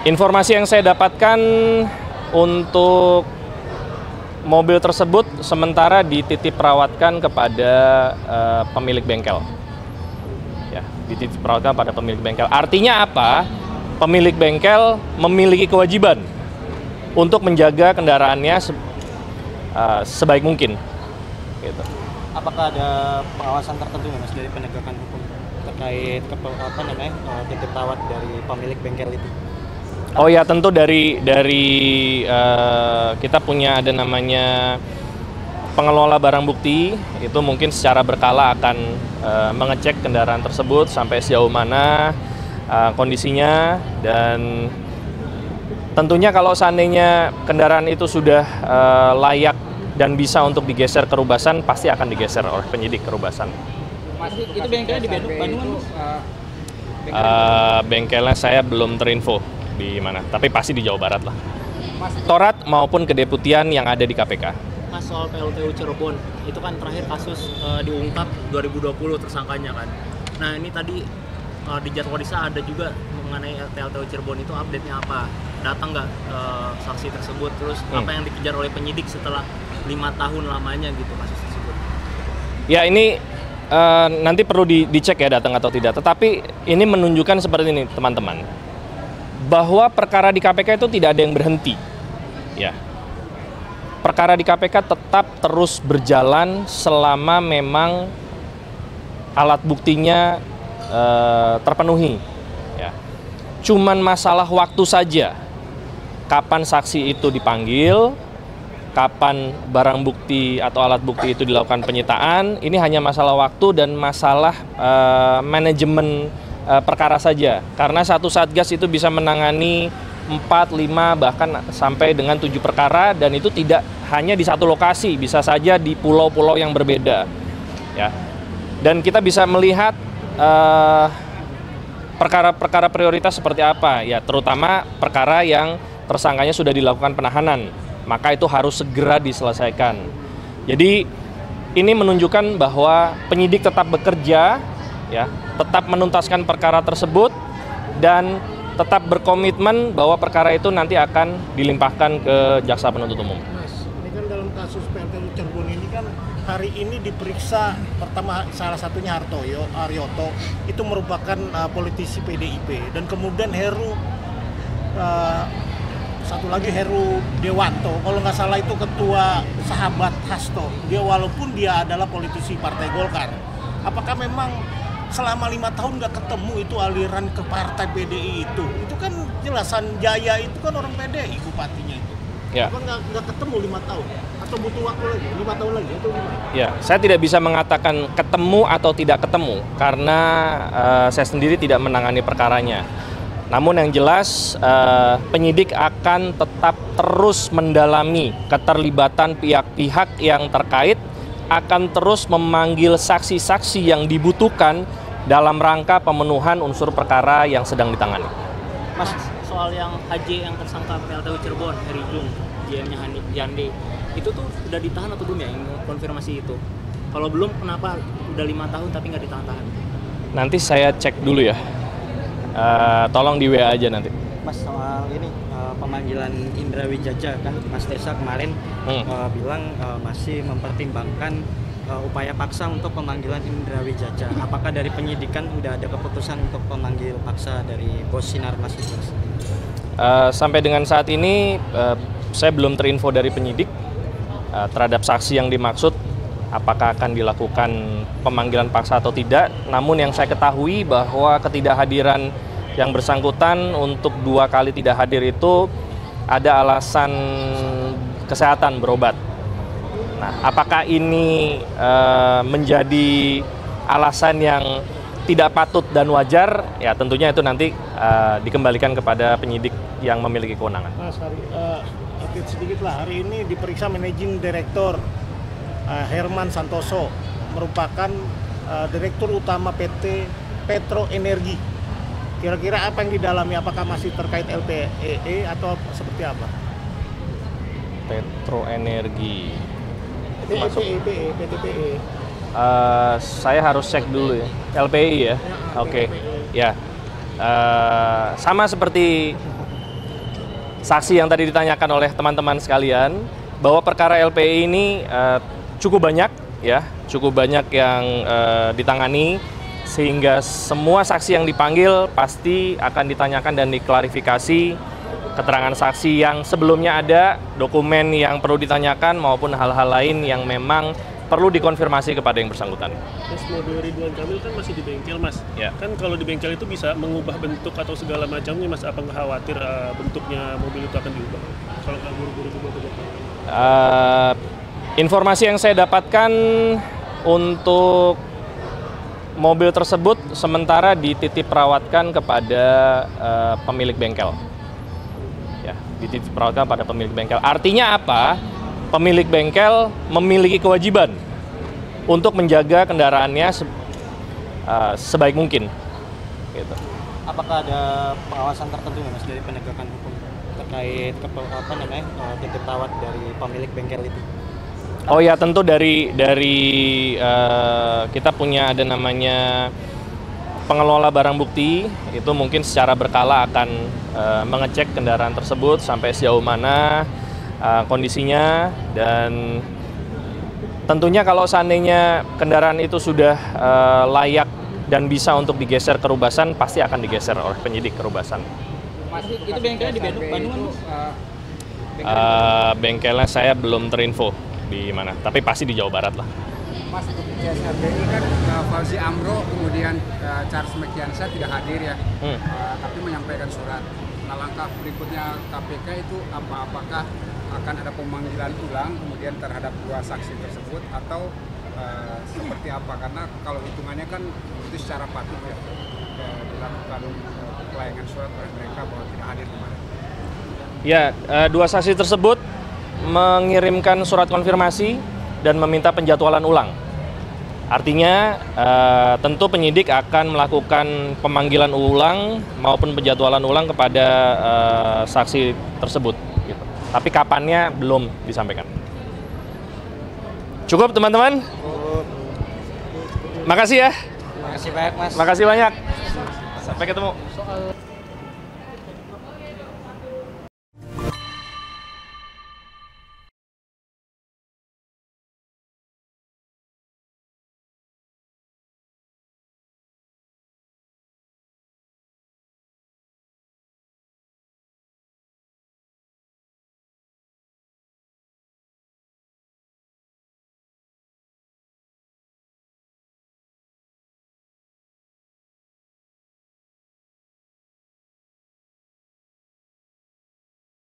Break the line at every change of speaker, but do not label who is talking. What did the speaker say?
Informasi yang saya dapatkan untuk mobil tersebut sementara dititip perawatkan kepada pemilik bengkel. Ya, dititip perawatkan pada pemilik bengkel. Artinya apa? Pemilik bengkel memiliki kewajiban untuk menjaga kendaraannya sebaik mungkin. Gitu.
Apakah ada pengawasan tertentu Mas dari penegakan hukum terkait titip perawat dari pemilik bengkel itu?
Oh ya, tentu dari kita punya ada namanya pengelola barang bukti, itu mungkin secara berkala akan mengecek kendaraan tersebut sampai sejauh mana kondisinya, dan tentunya kalau seandainya kendaraan itu sudah layak dan bisa untuk digeser ke Rubasan, pasti akan digeser oleh penyidik ke Rubasan.
Mas, itu bengkelnya di Bandung?
Bengkelnya saya belum terinfo di mana, tapi pasti di Jawa Barat lah. Torat maupun kedeputian yang ada di KPK.
Mas, soal PLTU Cirebon, itu kan terakhir kasus diungkap 2020 tersangkanya kan. Nah ini tadi di Jadwalisa ada juga mengenai PLTU Cirebon, itu update-nya apa? Datang nggak saksi tersebut, terus apa yang dikejar oleh penyidik setelah 5 tahun lamanya gitu kasus tersebut?
Ya ini nanti perlu dicek ya datang atau tidak, tetapi ini menunjukkan seperti ini teman-teman, bahwa perkara di KPK itu tidak ada yang berhenti. Ya, perkara di KPK tetap terus berjalan selama memang alat buktinya terpenuhi. Ya, cuman masalah waktu saja, kapan saksi itu dipanggil, kapan barang bukti atau alat bukti itu dilakukan penyitaan. Ini hanya masalah waktu dan masalah manajemen perkara saja, karena satu satgas itu bisa menangani 4, 5, bahkan sampai dengan 7 perkara, dan itu tidak hanya di satu lokasi, bisa saja di pulau-pulau yang berbeda. Ya, dan kita bisa melihat perkara-perkara prioritas seperti apa, ya terutama perkara yang tersangkanya sudah dilakukan penahanan, maka itu harus segera diselesaikan. Jadi ini menunjukkan bahwa penyidik tetap bekerja, ya, tetap menuntaskan perkara tersebut dan tetap berkomitmen bahwa perkara itu nanti akan dilimpahkan ke jaksa penuntut umum.
Mas, ini kan dalam kasus PLTU Cirebon ini kan hari ini diperiksa pertama salah satunya Haryoto, itu merupakan politisi PDIP, dan kemudian satu lagi Heru Dewanto, kalau nggak salah itu ketua sahabat Hasto. Dia walaupun dia adalah politisi Partai Golkar, apakah memang selama 5 tahun nggak ketemu itu aliran ke partai PDI itu kan jelasan Jaya itu kan orang PDI bupatinya itu.
Ya.
Apa nggak ketemu 5 tahun? Atau butuh waktu lagi 5 tahun lagi atau gimana?
Ya, saya tidak bisa mengatakan ketemu atau tidak ketemu karena saya sendiri tidak menangani perkaranya. Namun yang jelas penyidik akan tetap terus mendalami keterlibatan pihak-pihak yang terkait, akan terus memanggil saksi-saksi yang dibutuhkan dalam rangka pemenuhan unsur perkara yang sedang ditangani.
Mas, soal yang HJ yang tersangka PLTU Cirebon, Heri Jung, GM-nya Yande, itu tuh udah ditahan atau belum ya, yang konfirmasi itu? Kalau belum, kenapa udah 5 tahun tapi nggak ditahan-tahan?
Nanti saya cek dulu ya. Tolong di WA aja nanti.
Mas, soal ini pemanggilan Indra Wijaja kan Mas Tesa kemarin bilang masih mempertimbangkan upaya paksa untuk pemanggilan Indra Wijaja. Apakah dari penyidikan udah ada keputusan untuk memanggil paksa dari bos Sinarmas itu?
Sampai dengan saat ini saya belum terinfo dari penyidik terhadap saksi yang dimaksud apakah akan dilakukan pemanggilan paksa atau tidak. Namun yang saya ketahui bahwa ketidakhadiran yang bersangkutan untuk 2 kali tidak hadir itu ada alasan kesehatan, berobat. Nah, apakah ini menjadi alasan yang tidak patut dan wajar? Ya tentunya itu nanti dikembalikan kepada penyidik yang memiliki kewenangan.
Mas, update sedikit lah, hari ini diperiksa Managing Director Herman Santoso, merupakan Direktur Utama PT Petro Energi. Kira-kira apa yang didalami? Apakah masih terkait LPEE atau seperti apa?
Petro Energi.
PTPE.
Saya harus cek dulu ya. LPI ya. Oke. Ya. sama seperti saksi yang tadi ditanyakan oleh teman-teman sekalian, bahwa perkara LPI ini cukup banyak ya, cukup banyak yang ditangani, sehingga semua saksi yang dipanggil pasti akan ditanyakan dan diklarifikasi keterangan saksi yang sebelumnya ada, dokumen yang perlu ditanyakan maupun hal-hal lain yang memang perlu dikonfirmasi kepada yang bersangkutan.
Mas, mobil Ridwan Kamil kan masih di bengkel, Mas.
Ya.
Kan kalau di bengkel itu bisa mengubah bentuk atau segala macamnya, Mas. Apa nggak khawatir bentuknya mobil itu akan diubah? Kalau nggak buru-buru dibawa ke Jakarta?
Informasi yang saya dapatkan untuk mobil tersebut sementara dititip perawatkan kepada pemilik bengkel. Ya, dititip perawatkan pada pemilik bengkel. Artinya apa? Pemilik bengkel memiliki kewajiban untuk menjaga kendaraannya sebaik mungkin. Gitu.
Apakah ada pengawasan tertentu ya Mas dari penegakan hukum terkait titip perawat dari pemilik bengkel itu?
Oh ya, tentu dari kita punya ada namanya pengelola barang bukti, itu mungkin secara berkala akan mengecek kendaraan tersebut sampai sejauh mana kondisinya, dan tentunya kalau seandainya kendaraan itu sudah layak dan bisa untuk digeser ke Rubasan, pasti akan digeser oleh penyidik ke Rubasan.
Mas, itu bengkelnya di Bandung, Bu?
Bengkelnya saya belum terinfo di mana, tapi pasti di Jawa Barat lah.
Mas, untuk CSRBI kan Fauzi Amro kemudian Charles Mekiansa tidak hadir ya, tapi menyampaikan surat. Nah, langkah berikutnya KPK itu apakah akan ada pemanggilan ulang kemudian terhadap dua saksi tersebut atau seperti apa? Karena kalau hitungannya kan itu secara patut ya dilakukan pelayangan surat oleh mereka bahwa tidak hadir kemarin.
Ya, dua saksi tersebut mengirimkan surat konfirmasi dan meminta penjadwalan ulang. Artinya tentu penyidik akan melakukan pemanggilan ulang maupun penjadwalan ulang kepada saksi tersebut. Gitu. Tapi kapannya belum disampaikan. Cukup teman-teman? Makasih ya.
Makasih banyak Mas.
Makasih banyak. Sampai ketemu.